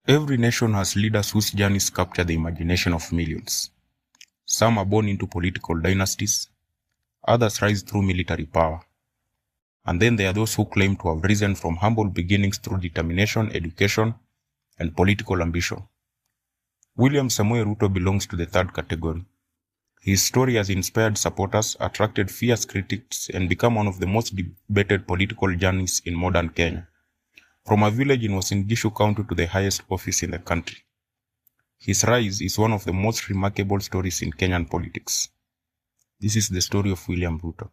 Every nation has leaders whose journeys capture the imagination of millions. Some are born into political dynasties, others rise through military power. And then there are those who claim to have risen from humble beginnings through determination, education, and political ambition. William Samoei Ruto belongs to the third category. His story has inspired supporters, attracted fierce critics, and become one of the most debated political journeys in modern Kenya. From a village in Uasin Gishu County to the highest office in the country. His rise is one of the most remarkable stories in Kenyan politics. This is the story of William Ruto.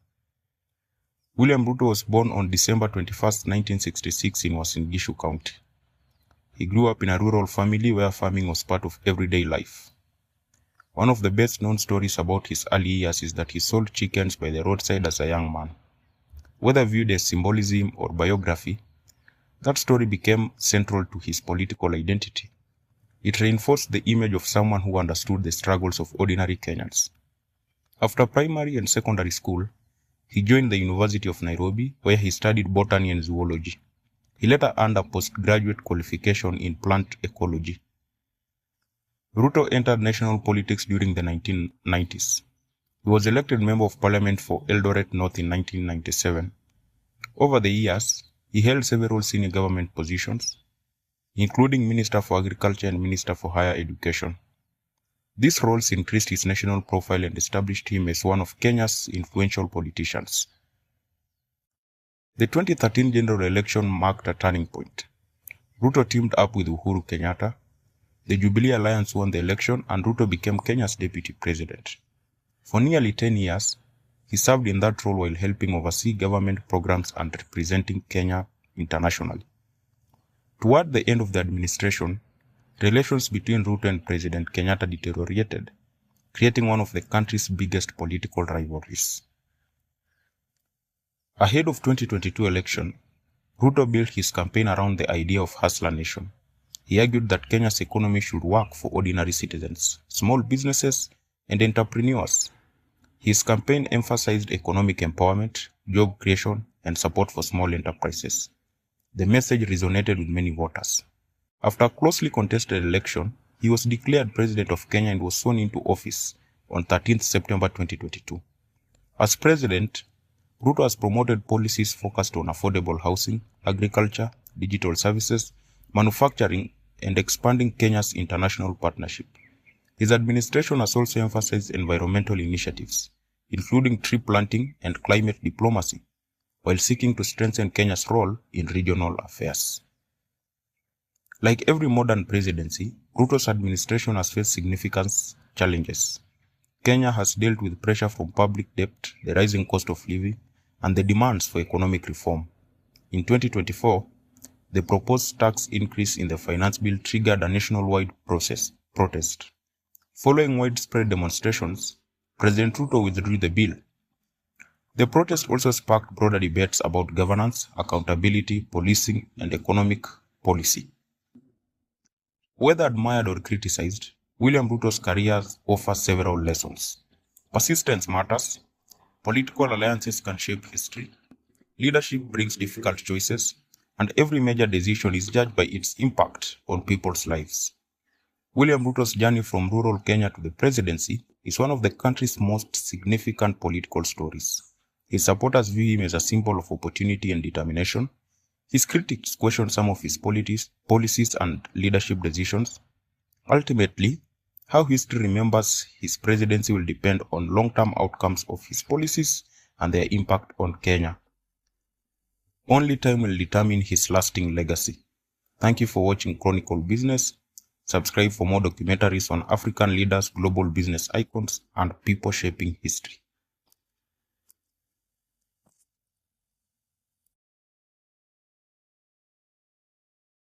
William Ruto was born on December 21, 1966 in Uasin Gishu County. He grew up in a rural family where farming was part of everyday life. One of the best known stories about his early years is that he sold chickens by the roadside as a young man. Whether viewed as symbolism or biography, that story became central to his political identity. It reinforced the image of someone who understood the struggles of ordinary Kenyans. After primary and secondary school, he joined the University of Nairobi, where he studied botany and zoology. He later earned a postgraduate qualification in plant ecology. Ruto entered national politics during the 1990s. He was elected Member of Parliament for Eldoret North in 1997. Over the years, he held several senior government positions, including Minister for Agriculture and Minister for Higher Education. These roles increased his national profile and established him as one of Kenya's influential politicians. The 2013 general election marked a turning point. Ruto teamed up with Uhuru Kenyatta. The Jubilee Alliance won the election and Ruto became Kenya's deputy president. For nearly 10 years, he served in that role while helping oversee government programs and representing Kenya internationally. Toward the end of the administration, relations between Ruto and President Kenyatta deteriorated, creating one of the country's biggest political rivalries. Ahead of 2022 election, Ruto built his campaign around the idea of hustler nation. He argued that Kenya's economy should work for ordinary citizens, small businesses, and entrepreneurs. His campaign emphasized economic empowerment, job creation, and support for small enterprises. The message resonated with many voters. After a closely contested election, he was declared President of Kenya and was sworn into office on 13 September 2022. As President, Ruto has promoted policies focused on affordable housing, agriculture, digital services, manufacturing, and expanding Kenya's international partnership. His administration has also emphasized environmental initiatives, including tree planting and climate diplomacy, while seeking to strengthen Kenya's role in regional affairs. Like every modern presidency, Ruto's administration has faced significant challenges. Kenya has dealt with pressure from public debt, the rising cost of living, and the demands for economic reform. In 2024, the proposed tax increase in the finance bill triggered a nationwide protest. Following widespread demonstrations, President Ruto withdrew the bill. The protest also sparked broader debates about governance, accountability, policing, and economic policy. Whether admired or criticized, William Ruto's career offers several lessons. Persistence matters. Political alliances can shape history. Leadership brings difficult choices, and every major decision is judged by its impact on people's lives. William Ruto's journey from rural Kenya to the presidency is one of the country's most significant political stories. His supporters view him as a symbol of opportunity and determination. His critics question some of his policies and leadership decisions. Ultimately, how history remembers his presidency will depend on long-term outcomes of his policies and their impact on Kenya. Only time will determine his lasting legacy. Thank you for watching Chronicle Business. Subscribe for more documentaries on African leaders, global business icons, and people shaping history.